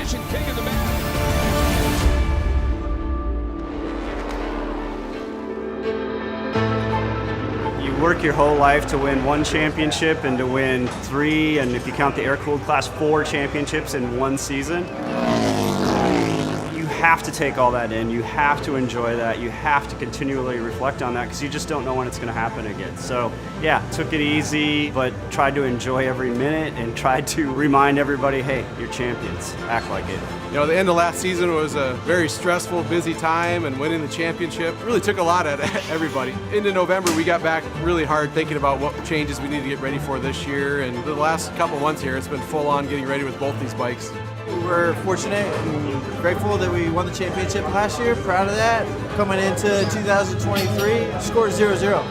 Mission King of the Bag. You work your whole life to win one championship and to win 3, and if you count the air-cooled class, 4 championships in one season. You have to take all that in. You have to enjoy that. You have to continually reflect on that because you just don't know when it's going to happen again. So yeah, took it easy, but tried to enjoy every minute and tried to remind everybody, hey, you're champions. Act like it. You know, the end of last season was a very stressful, busy time, and winning the championship really took a lot out of everybody. Into November, we got back really hard thinking about what changes we need to get ready for this year, and the last couple months here, it's been full on getting ready with both these bikes. We're fortunate and grateful that we won the championship last year. Proud of that. Coming into 2023, scored 0-0.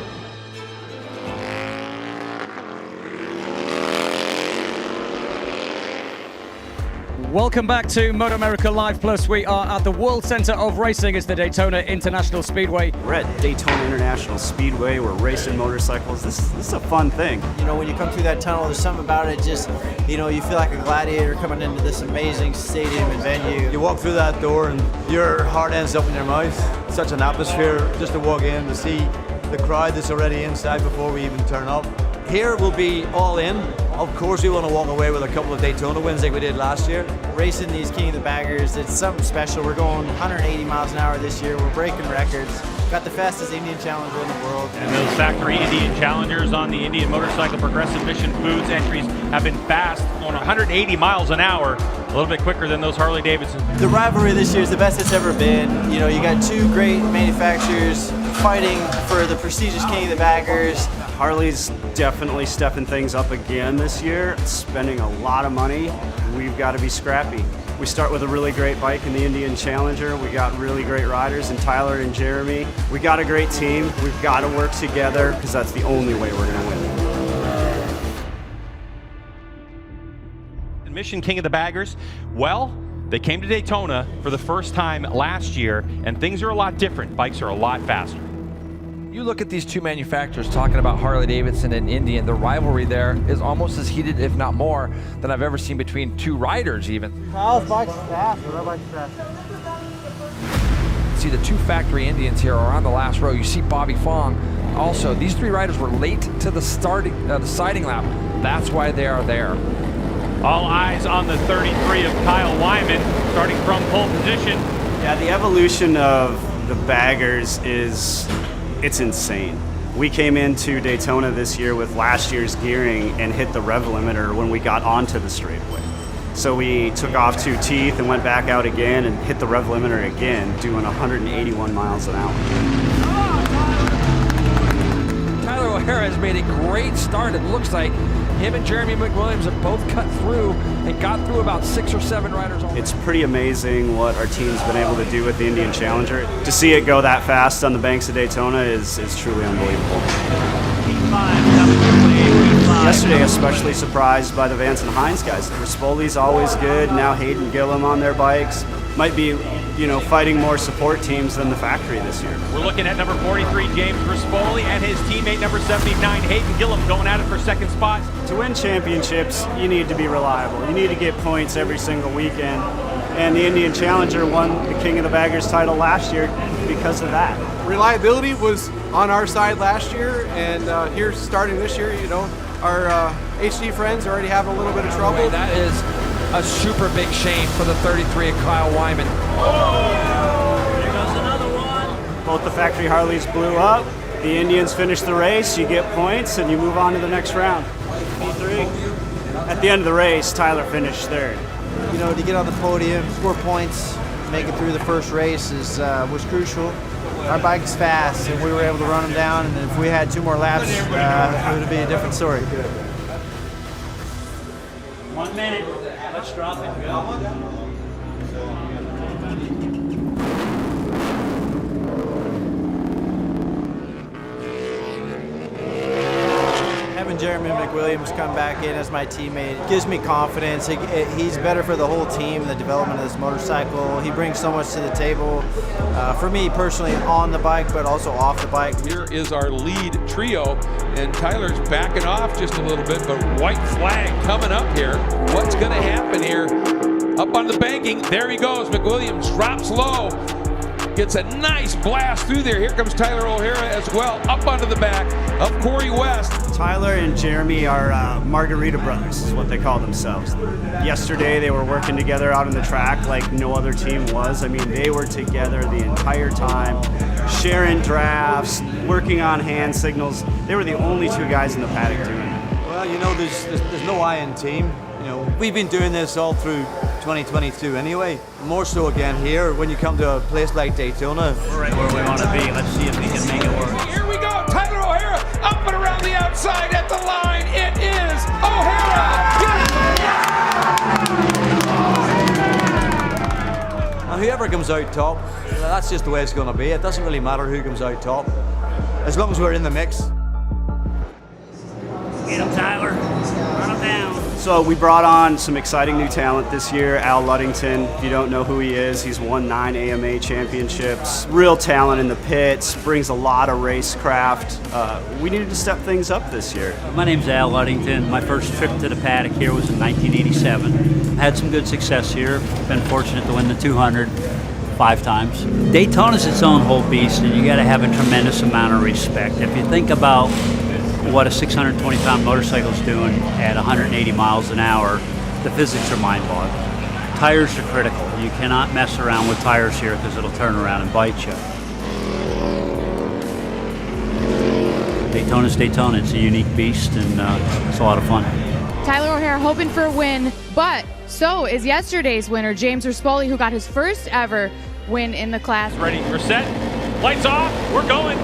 Welcome back to Moto America Live Plus. We are at the World Center of Racing. It's the Daytona International Speedway. We're at Daytona International Speedway. We're racing motorcycles. This is a fun thing. You know, when you come through that tunnel, there's something about it. Just, you know, you feel like a gladiator coming into this amazing stadium and venue. You walk through that door and your heart ends up in your mouth. Such an atmosphere just to walk in, to see the crowd that's already inside before we even turn up. Here we'll be all in. Of course, we want to walk away with a couple of Daytona wins like we did last year. Racing these King of the Baggers, it's something special. We're going 180 miles an hour this year. We're breaking records. Got the fastest Indian Challenger in the world. And those factory Indian Challengers on the Indian Motorcycle Progressive Mission Foods entries have been fast on 180 miles an hour, a little bit quicker than those Harley Davidson. The rivalry this year is the best it's ever been. You know, you got 2 great manufacturers fighting for the prestigious King of the Baggers. Harley's definitely stepping things up again this year, spending a lot of money. We've got to be scrappy. We start with a really great bike in the Indian Challenger. We got really great riders in Tyler and Jeremy. We got a great team. We've got to work together because that's the only way we're going to win. Mission King of the Baggers, well, they came to Daytona for the first time last year, and things are a lot different. Bikes are a lot faster. You look at these 2 manufacturers talking about Harley Davidson and Indian, the rivalry there is almost as heated, if not more, than I've ever seen between 2 riders even. Kyle's bike's fast, my bike's fast. See the 2 factory Indians here are on the last row. You see Bobby Fong. Also, these 3 riders were late to the siding lap. That's why they are there. All eyes on the 33 of Kyle Wyman, starting from pole position. Yeah, the evolution of the baggers it's insane. We came into Daytona this year with last year's gearing and hit the rev limiter when we got onto the straightaway. So we took off 2 teeth and went back out again and hit the rev limiter again, doing 181 miles an hour. Tyler O'Hara has made a great start. It looks like him and Jeremy McWilliams have both cut through and got through about 6 or 7 riders. It's pretty amazing what our team's been able to do with the Indian Challenger. To see it go that fast on the banks of Daytona is truly unbelievable. Yesterday, especially surprised by the Vance and Hines guys. Rispoli's always good. Now Hayden Gillum on their bikes. Might be, you know, fighting more support teams than the factory this year. We're looking at number 43, James Rispoli, and his teammate number 79, Hayden Gillum, going at it for second spot. To win championships, you need to be reliable. You need to get points every single weekend. And the Indian Challenger won the King of the Baggers title last year because of that. Reliability was on our side last year, and here starting this year, you know, our HD friends already have a little bit of trouble. That is a super big shame for the 33 of Kyle Wyman. There goes another one. Both the factory Harleys blew up. The Indians finished the race. You get points and you move on to the next round. P3. At the end of the race, Tyler finished 3rd. You know, to get on the podium, 4 points, make it through the first race was crucial. Our bike is fast, and we were able to run them down, and if we had 2 more laps, it would be a different story. 1 minute. Let's drop it. Go. Having Jeremy McWilliams come back in as my teammate gives me confidence. He's better for the whole team, the development of this motorcycle. He brings so much to the table. For me personally, on the bike, but also off the bike. Here is our lead trio, and Tyler's backing off just a little bit, but white flag coming up here. What's going to happen here? up on the banking. There he goes. McWilliams drops low. Gets a nice blast through there. Here comes Tyler O'Hara as well, up onto the back of Corey West. Tyler and Jeremy are Margarita brothers, is what they call themselves. Yesterday they were working together out on the track like no other team was. I mean, they were together the entire time, sharing drafts, working on hand signals. They were the only two guys in the paddock doing it. Well, you know, there's no I in team. You know, we've been doing this all through 2022 anyway. More so again here when you come to a place like Daytona. We're right where we want to be. Let's see if we can make it work. Here we go. Tyler O'Hara up and around the outside at the line. It is O'Hara. Now, whoever comes out top, that's just the way it's going to be. It doesn't really matter who comes out top, as long as we're in the mix. Get him, Tyler. Run him down. So we brought on some exciting new talent this year. Al Ludington, if you don't know who he is, he's won 9 AMA championships. Real talent in the pits, brings a lot of racecraft. We needed to step things up this year. My name's Al Ludington. My first trip to the paddock here was in 1987. Had some good success here. Been fortunate to win the 200 5 times. Daytona's its own whole beast, and you got to have a tremendous amount of respect. If you think about what a 620-pound motorcycle's doing at 180 miles an hour, the physics are mind-boggling. Tires are critical. You cannot mess around with tires here because it'll turn around and bite you. Daytona's Daytona. It's a unique beast, and it's a lot of fun. Tyler O'Hara hoping for a win, but so is yesterday's winner, James Rispoli, who got his first ever win in the class. Ready, we're set, lights off, we're going.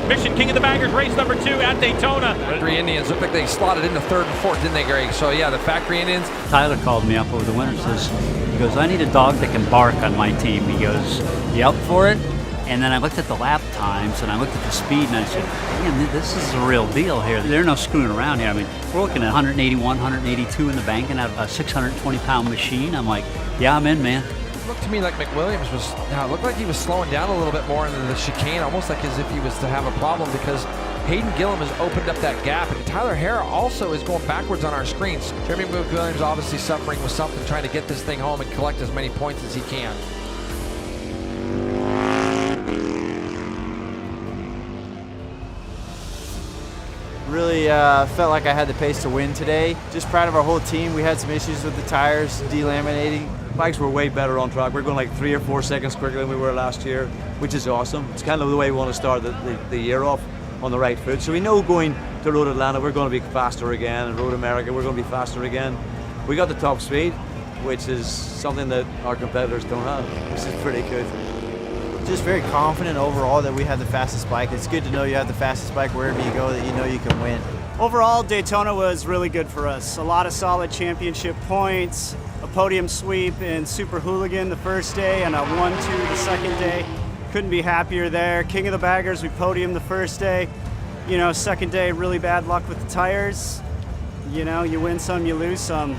Mission King of the Baggers, race number 2 at Daytona. Factory Indians look like they slotted into 3rd and 4th, didn't they, Greg? So yeah, the Factory Indians. Tyler called me up over the winter and says, he goes, I need a dog that can bark on my team. He goes, you up for it? And then I looked at the lap times and I looked at the speed and I said, man, this is a real deal here. They're no screwing around here. I mean, we're looking at 181, 182 in the bank and a 620-pound machine. I'm like, yeah, I'm in, man. It looked to me like McWilliams was, it looked like he was slowing down a little bit more in the chicane, almost like as if he was to have a problem because Hayden Gillum has opened up that gap, and Tyler O'Hara also is going backwards on our screens. Jeremy McWilliams obviously suffering with something, trying to get this thing home and collect as many points as he can. Really felt like I had the pace to win today. Just proud of our whole team. We had some issues with the tires delaminating. Bikes were way better on track. We're going like 3 or 4 seconds quicker than we were last year, which is awesome. It's kind of the way we want to start the year off, on the right foot. So we know going to Road Atlanta, we're going to be faster again, and Road America, we're going to be faster again. We got the top speed, which is something that our competitors don't have, which is pretty good. Just very confident overall that we have the fastest bike. It's good to know you have the fastest bike wherever you go, that you know you can win. Overall, Daytona was really good for us. A lot of solid championship points, a podium sweep in Super Hooligan the first day, and a 1-2 the second day. Couldn't be happier there. King of the Baggers, we podiumed the first day. You know, second day, really bad luck with the tires. You know, you win some, you lose some.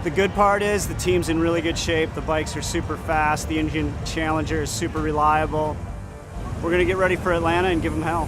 The good part is the team's in really good shape. The bikes are super fast. The engine Challenger is super reliable. We're gonna get ready for Atlanta and give them hell.